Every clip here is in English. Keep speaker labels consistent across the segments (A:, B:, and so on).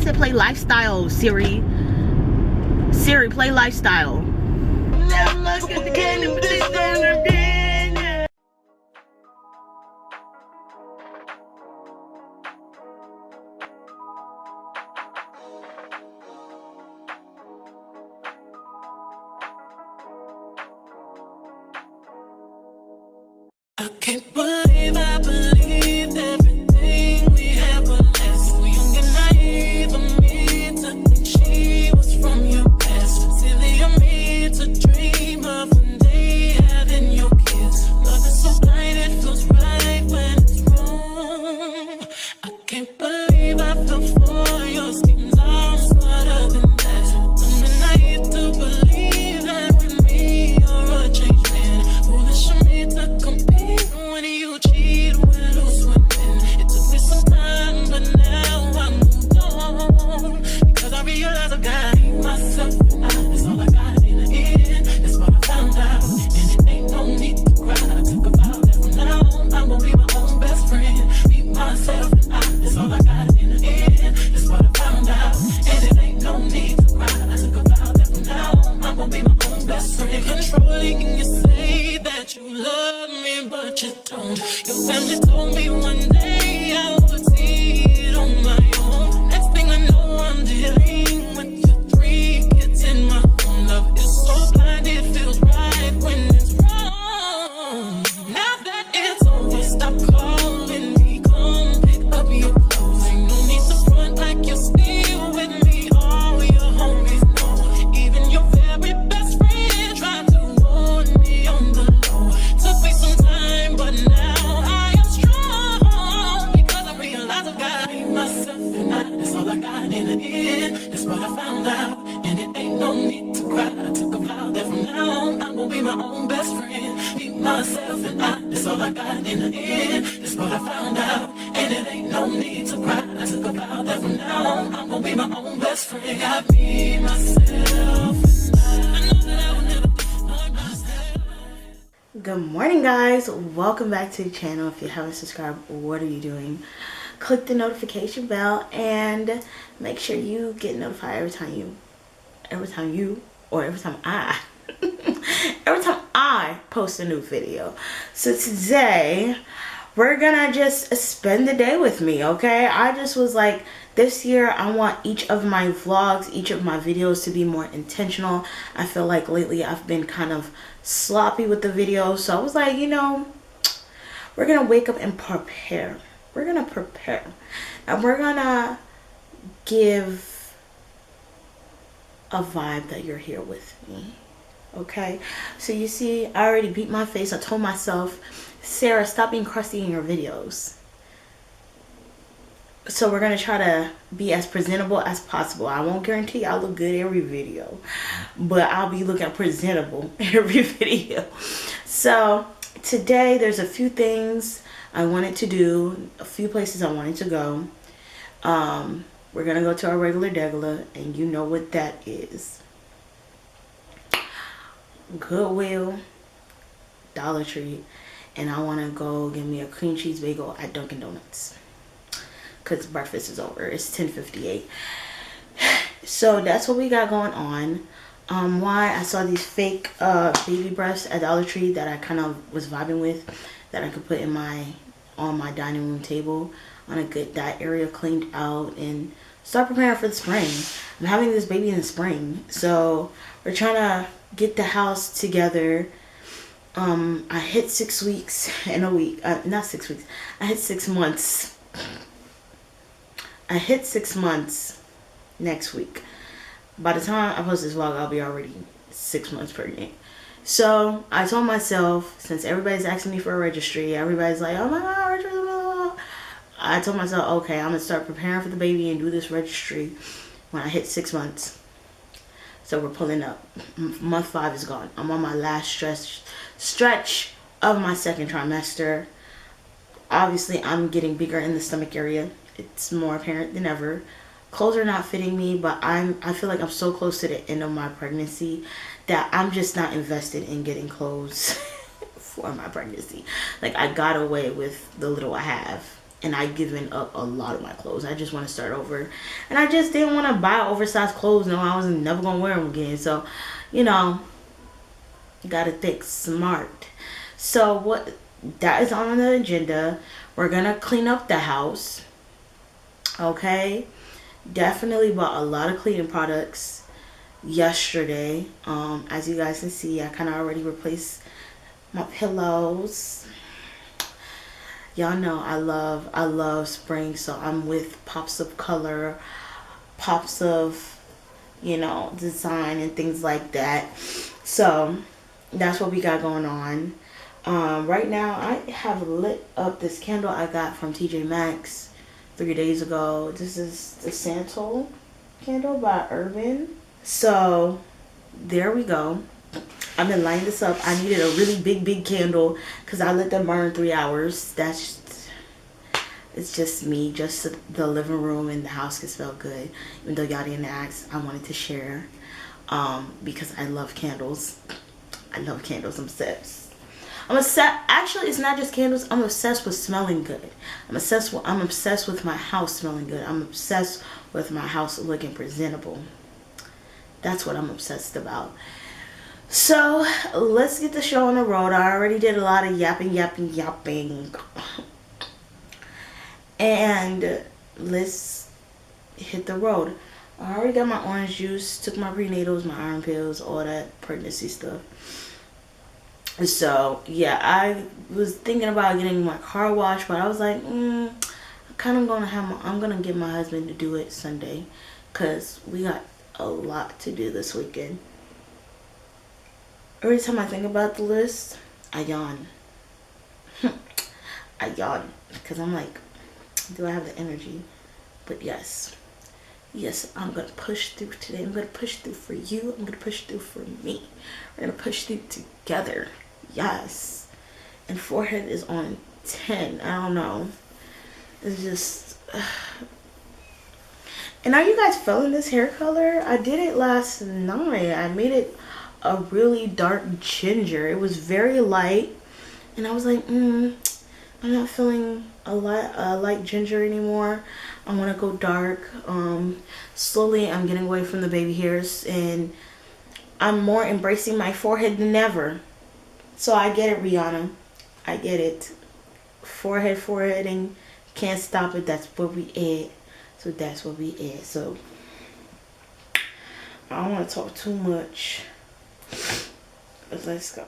A: said play Lifestyle, Siri. Siri, play Lifestyle.
B: I can't believe I believed everything we had but less. So young and naive of me to think she was from your past. Silly of me to dream of one day having your kids. Love is so blind, it feels right when it's wrong. I can't believe I fell for your schemes. I'm smarter than that. I'm naive to believe that with me you're a changed man. Foolish of me to compete when you cheat, we're lose women. It took me some time, but now I'm moved on. Because I realize I got myself and that's all I got in the end. That's what I found out, and it ain't no need to cry. I took a vow that from now on I'm gonna be my own best friend. Be myself and that's all I got in the end. That's what I found out, and it ain't no need to cry. I took a vow that from now on I'm gonna be my own best friend. Controlling, you say that you love me, but you don't. Your family told me one day I would see it on my own. Next thing I know, I'm dealing with your 3 kids in my own. Love is so blind, it feels right when it's wrong. Now that it's over, stop calling me. Come pick up your clothes. Ain't no need to front like you're still with me. All your homies know. Even your very best friend tried to warn me on the low. Took me some time, but now I am strong. Because I realize I got myself and that's all I got in the end. That's what I found out, and it ain't no need to cry. I took a vow that from now on I'm gonna be my own best friend. Be myself and that's all I got in the end. That's what I found out, and it ain't no need to cry. I took a vow that from now on I'm gonna be my own best friend. Got me, myself, and I know that I will never be myself.
A: Good morning, guys. Welcome back to the channel. If you haven't subscribed, what are you doing? Click the notification bell and make sure you get notified every time I post a new video. So today we're gonna just spend the day with me, okay? I just was like, this year I want each of my vlogs, each of my videos to be more intentional. I feel like lately I've been kind of sloppy with the videos, so I was like, you know, we're gonna wake up and prepare. We're gonna prepare, and we're gonna give a vibe that you're here with me, okay? So you see, I already beat my face. I told myself, Sarah, stop being crusty in your videos. So we're gonna try to be as presentable as possible. I won't guarantee I'll look good every video, but I'll be looking presentable every video. So today there's a few things I wanted to do, a few places I wanted to go. We're gonna go to our regular, and you know what that is. Goodwill, Dollar Tree, and I want to go get me a cream cheese bagel at Dunkin' Donuts because breakfast is over. It's 10:58. So that's what we got going on. Why I saw these fake baby breasts at Dollar Tree that I kind of was vibing with, that I could put in on my dining room table. I want to get that area cleaned out and start preparing for the spring. I'm having this baby in the spring, so we're trying to get the house together. I hit 6 weeks in a week. Not 6 weeks. I hit 6 months. I hit 6 months next week. By the time I post this vlog, I'll be already 6 months pregnant. So I told myself, since everybody's asking me for a registry, everybody's like, oh my god, registry, blah, blah, blah. I told myself, okay, I'm gonna start preparing for the baby and do this registry when I hit 6 months. So we're pulling up. Month 5 is gone. I'm on my last stretch of my second trimester. Obviously, I'm getting bigger in the stomach area. It's more apparent than ever. Clothes are not fitting me, but I feel like I'm so close to the end of my pregnancy that I'm just not invested in getting clothes for my pregnancy. Like, I got away with the little I have, and I've given up a lot of my clothes. I just want to start over, and I just didn't want to buy oversized clothes. No, I was never gonna wear them again. So, you know, gotta think smart. So what that is on the agenda. We're gonna clean up the house. Okay, definitely bought a lot of cleaning products yesterday. As you guys can see, I kind of already replaced my pillows. Y'all know I love spring, so I'm with pops of color, pops of, you know, design and things like that. So that's what we got going on. Right now I have lit up this candle I got from TJ Maxx 3 days ago. This is the Santal candle by Urban. So there we go. I've been lighting this up. I needed a really big candle because I let them burn 3 hours. It's just me, just the living room and the house can smell good. Even though y'all didn't ask, I wanted to share because I love candles. I love candles. I'm obsessed. Actually, it's not just candles. I'm obsessed with smelling good. I'm obsessed with my house smelling good. I'm obsessed with my house looking presentable. That's what I'm obsessed about. So let's get the show on the road. I already did a lot of yapping. And let's hit the road. I already got my orange juice, took my prenatals, my iron pills, all that pregnancy stuff. So yeah, I was thinking about getting my car washed, but I was like, I'm gonna get my husband to do it Sunday, cause we got a lot to do this weekend. Every time I think about the list, I yawn. I yawn because I'm like, do I have the energy? But yes, I'm gonna push through today. I'm gonna push through for you. I'm gonna push through for me. We're gonna push through together. Yes. And forehead is on 10. I don't know. It's just. And are you guys feeling this hair color? I did it last night. I made it a really dark ginger. It was very light, and I was like, I'm not feeling a light ginger anymore. I want to go dark. Slowly I'm getting away from the baby hairs, and I'm more embracing my forehead than ever. So I get it, Rihanna. I get it. Foreheading, can't stop it. That's what we at. So that's what we at. So I don't want to talk too much. But let's go.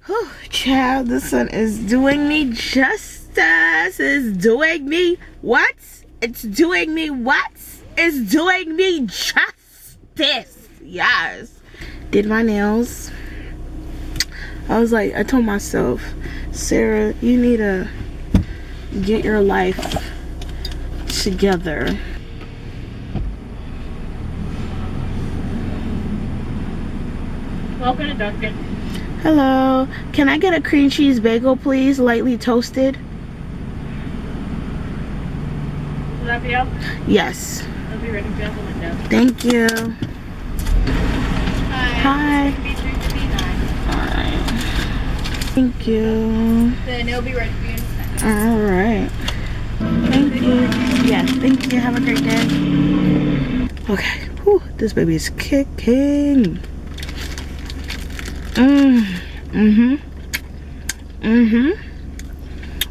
A: Whew, child, the sun is doing me justice. It's doing me what? It's doing me what? It's doing me justice. Yes. Did my nails. I told myself, Sarah, you need to get your life together.
C: Welcome to Dunkin'.
A: Hello. Can I get a cream cheese bagel, please? Lightly toasted.
C: Is that for you?
A: Yes.
C: I'll be ready for you at the window.
A: Thank you. Hi. Alright. Thank you.
C: Then it'll be ready for you in a second.
A: Alright. Thank you. Yes, thank you. Have a great day. Okay. Whew, this baby is kicking.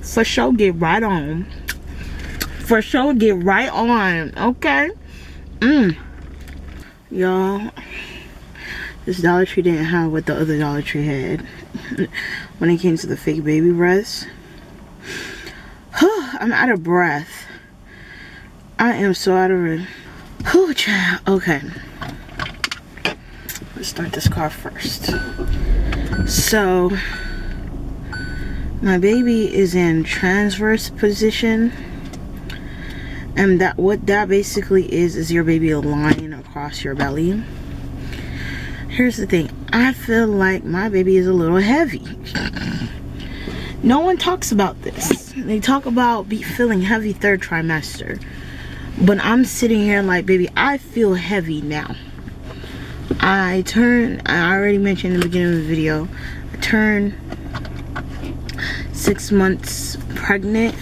A: For sure, get right on. For sure, get right on. Okay. Y'all, this Dollar Tree didn't have what the other Dollar Tree had when it came to the fake baby breaths. I'm out of breath. I am so out of it. Whew, child. Okay. Let's start this car first. So, my baby is in transverse position, and what that basically is your baby lying across your belly. Here's the thing, I feel like my baby is a little heavy. No one talks about this. They talk about feeling heavy third trimester. But I'm sitting here like, baby, I feel heavy now. I already mentioned in the beginning of the video, I turned 6 months pregnant,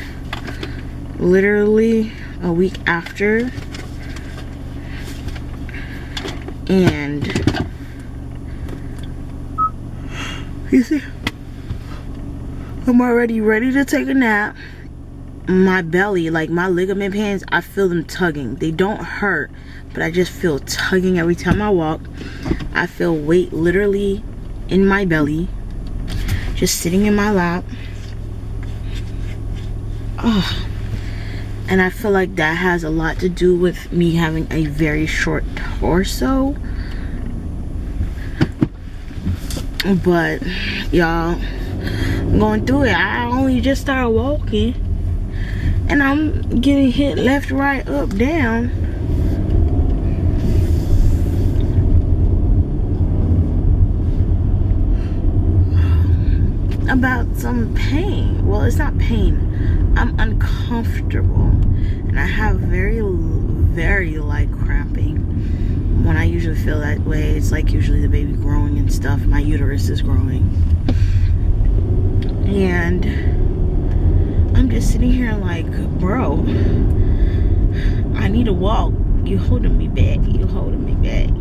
A: literally a week after. And you see, I'm already ready to take a nap. My belly, like my ligament pains, I feel them tugging. They don't hurt, but I just feel tugging every time I walk. I feel weight literally in my belly, just sitting in my lap. Oh, and I feel like that has a lot to do with me having a very short torso. But y'all, I'm going through it. I only just started walking, and I'm getting hit left, right, up, down. About some pain. Well, it's not pain. I'm uncomfortable, and I have very light cramping. When I usually feel that way, it's like usually the baby growing and stuff. My uterus is growing, and I'm just sitting here like, bro, I need to walk. You holding me back. You holding me back.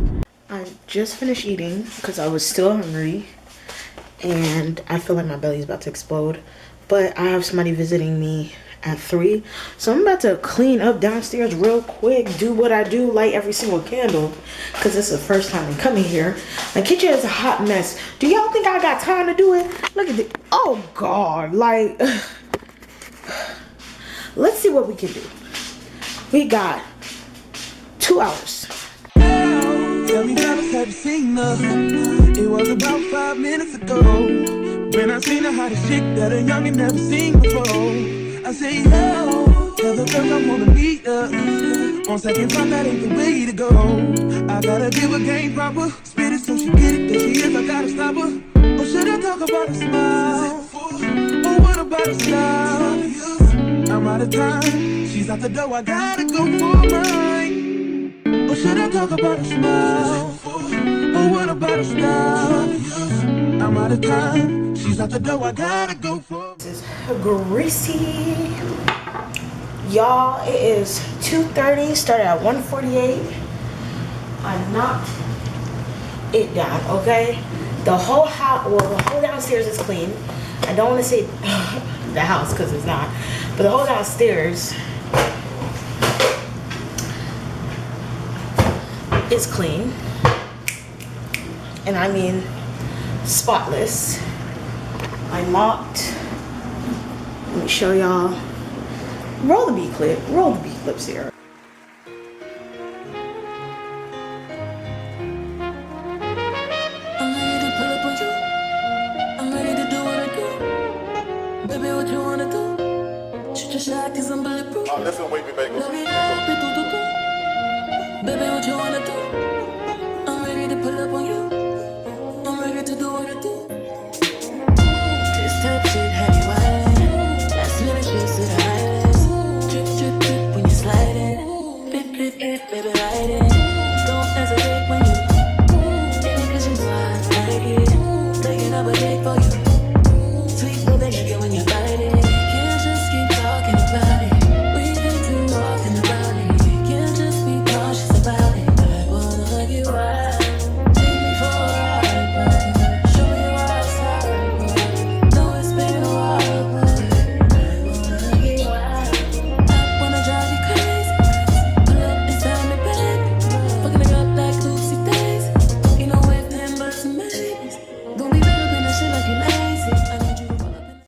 A: I just finished eating because I was still hungry, and I feel like my belly's about to explode. But I have somebody visiting me at 3, so I'm about to clean up downstairs real quick, do what I do, light every single candle, because it's the first time I'm coming here. My kitchen is a hot mess. Do y'all think I got time to do it? Look at this. Oh God, like let's see what we can do. We got 2 hours.
D: Tell me how have you seen her? It was about 5 minutes ago when I seen her hottest chick that a youngin' never seen before. I say, yo, tell the girls I wanna meet her. On second thought, that ain't the way to go. I gotta give her game proper, spit it so she get it. There she is, I gotta stop her. Or should I talk about a smile? Or what about a style? I'm out of time, she's out the door, I gotta go for mine. Or should I talk about a smile? Or what about a style? I'm out of time, she's out the door, I gotta go for.
A: This is greasy. Y'all, it is 2:30, started at 1:48. I knocked it down, okay? The whole house, well, the whole downstairs is clean. I don't want to say the house because it's not, but the whole downstairs is clean. And I mean spotless. I mopped. Let me show y'all. Roll the B clip. Roll the B clips here.
B: I'm ready to pull up on you. I'm ready to do what I do. Baby, what you wanna do? Shoot your shot 'cause I'm bulletproof.
E: Oh, listen, wait me back.
B: Love it up, baby, what you wanna do? I'm ready to pull up on you. I'm ready to do what I do.